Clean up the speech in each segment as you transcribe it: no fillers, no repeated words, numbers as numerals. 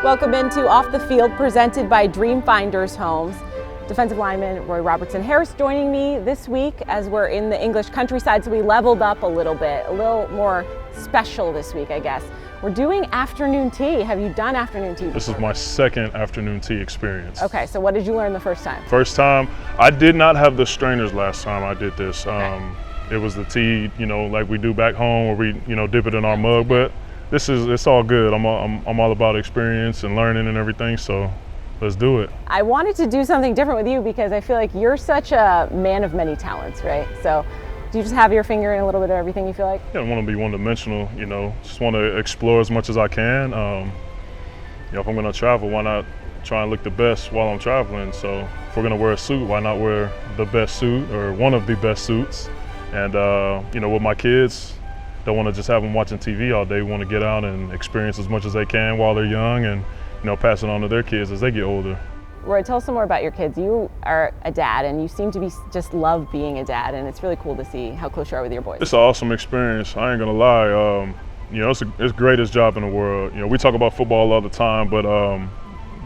Welcome into Off the Field, presented by Dream Finders Homes. Defensive lineman Roy Robertson-Harris joining me this week as we're in the English countryside, so we leveled up a little bit, a little more special this week, I guess. We're doing afternoon tea. Have you done afternoon tea before? This is my second afternoon tea experience. Okay, so what did you learn the first time? First time, I did not have the strainers last time I did this. Okay. It was the tea, like we do back home where we, dip it in our mug, but it's all good. I'm all about experience and learning and everything, so let's do it. I wanted to do something different with you because I feel like you're such a man of many talents, right? So do you just have your finger in a little bit of everything you feel like? I don't want to be one-dimensional, just want to explore as much as I can. If I'm going to travel, why not try and look the best while I'm traveling? So if we're going to wear a suit, why not wear the best suit or one of the best suits? And, with my kids, don't want to just have them watching TV all day. Want to get out and experience as much as they can while they're young and, pass it on to their kids as they get older. Roy, tell us some more about your kids. You are a dad and you seem to just love being a dad, and it's really cool to see how close you are with your boys. It's an awesome experience. I ain't going to lie. It's the greatest job in the world. We talk about football all the time, but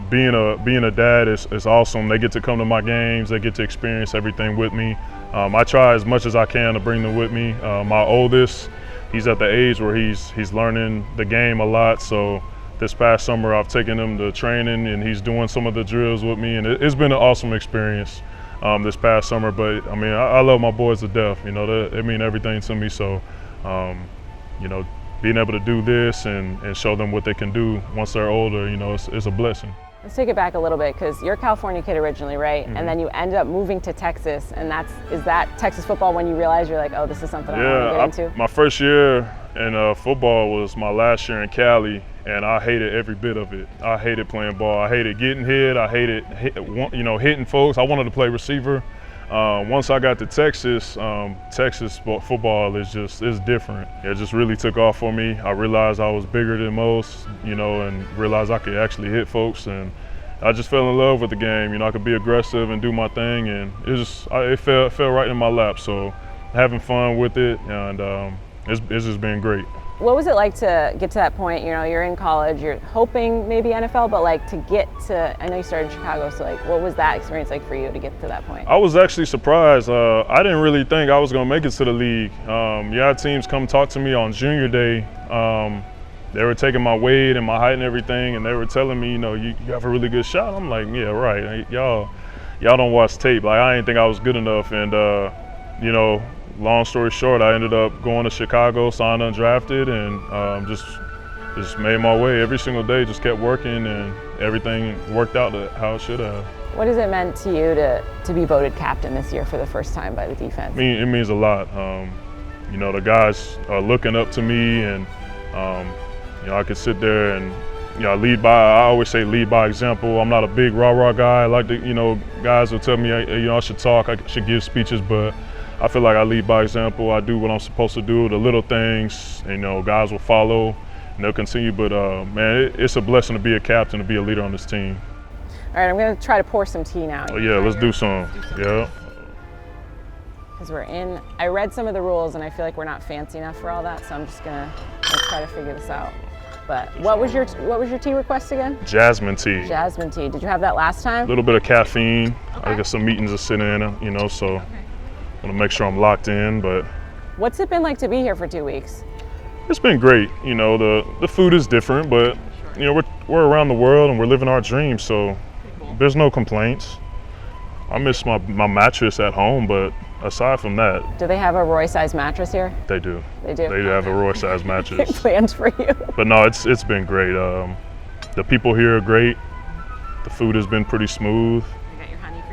being a dad is awesome. They get to come to my games. They get to experience everything with me. I try as much as I can to bring them with me. My oldest, he's at the age where he's learning the game a lot. So this past summer, I've taken him to training, and he's doing some of the drills with me, and it's been an awesome experience this past summer. But I love my boys to death. They mean everything to me. So, being able to do this and show them what they can do once they're older, it's a blessing. Let's take it back a little bit, because you're a California kid originally, right? Mm-hmm. And then you ended up moving to Texas, and is that Texas football when you realize you're like, oh, this is something I want to get into? My first year in football was my last year in Cali, and I hated every bit of it. I hated playing ball. I hated getting hit. I hated hitting folks. I wanted to play receiver. Once I got to Texas, Texas football is different. It just really took off for me. I realized I was bigger than most, and realized I could actually hit folks, and I just fell in love with the game. I could be aggressive and do my thing, and it fell right in my lap. So having fun with it, and it's just been great. What was it like to get to that point? You're in college, you're hoping maybe NFL, but to get to, I know you started in Chicago, so what was that experience like for you to get to that point? I was actually surprised. I didn't really think I was going to make it to the league. Teams come talk to me on junior day. They were taking my weight and my height and everything, and they were telling me, you have a really good shot. I'm like, yeah, right. Y'all don't watch tape. I didn't think I was good enough, and long story short, I ended up going to Chicago, signed undrafted, and just made my way every single day, just kept working, and everything worked out how it should have. What has it meant to you to be voted captain this year for the first time by the defense? It means a lot. The guys are looking up to me, and I could sit there and lead by. I always say lead by example. I'm not a big rah-rah guy. I like to, guys will tell me, I should talk, I should give speeches, but I feel like I lead by example. I do what I'm supposed to do, the little things, guys will follow and they'll continue. But it's a blessing to be a captain, to be a leader on this team. All right, I'm going to try to pour some tea now. Oh yeah, let's do some. Yeah. Because I read some of the rules and I feel like we're not fancy enough for all that, so I'm just going to try to figure this out. But what was your tea request again? Jasmine tea. Jasmine tea. Did you have that last time? A little bit of caffeine. Okay. I got some meetings to sit in, so. Okay. I want to make sure I'm locked in, but. What's it been like to be here for 2 weeks? It's been great. The food is different, but we're around the world and we're living our dreams, so there's no complaints. I miss my mattress at home, but aside from that. Do they have a Roy-sized mattress here? They do. They do? They have a Roy-sized mattress. Plans for you. But no, it's been great. The people here are great. The food has been pretty smooth.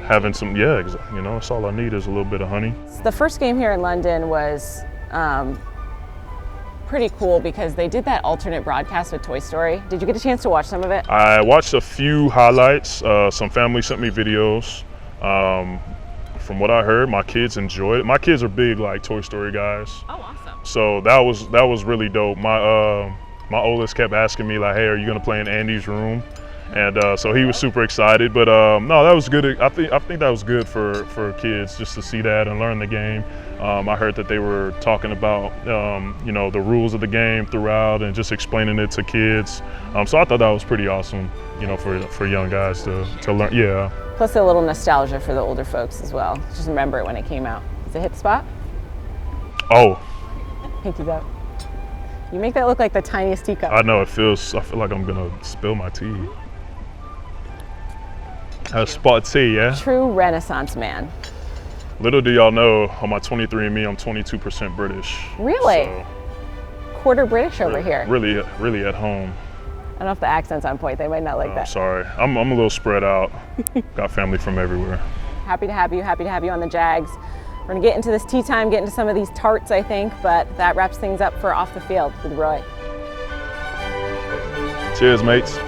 Having some, it's all I need is a little bit of honey. The first game here in London was pretty cool because they did that alternate broadcast with Toy Story. Did you get a chance to watch some of it? I watched a few highlights. Some family sent me videos. From what I heard, my kids enjoyed it. My kids are big Toy Story guys. Oh, awesome. So that was really dope. My oldest kept asking me hey, are you gonna play in Andy's room? And so he was super excited. But no, that was good. I think that was good for kids just to see that and learn the game. I heard that they were talking about the rules of the game throughout and just explaining it to kids. So I thought that was pretty awesome, for young guys to learn. Yeah. Plus a little nostalgia for the older folks as well. Just remember it when it came out. Does it hit the spot? Oh. Pinky's up. You make that look like the tiniest teacup. I know, I feel like I'm gonna spill my tea. A spot tea, yeah? True Renaissance man. Little do y'all know, on my 23andMe, I'm 22% British. Really? So, quarter British over here. Really at home. I don't know if the accent's on point. They might not like that. I'm sorry. I'm a little spread out. Got family from everywhere. Happy to have you on the Jags. We're gonna get into this tea time, get into some of these tarts, I think, but that wraps things up for Off the Field with Roy. Cheers, mates.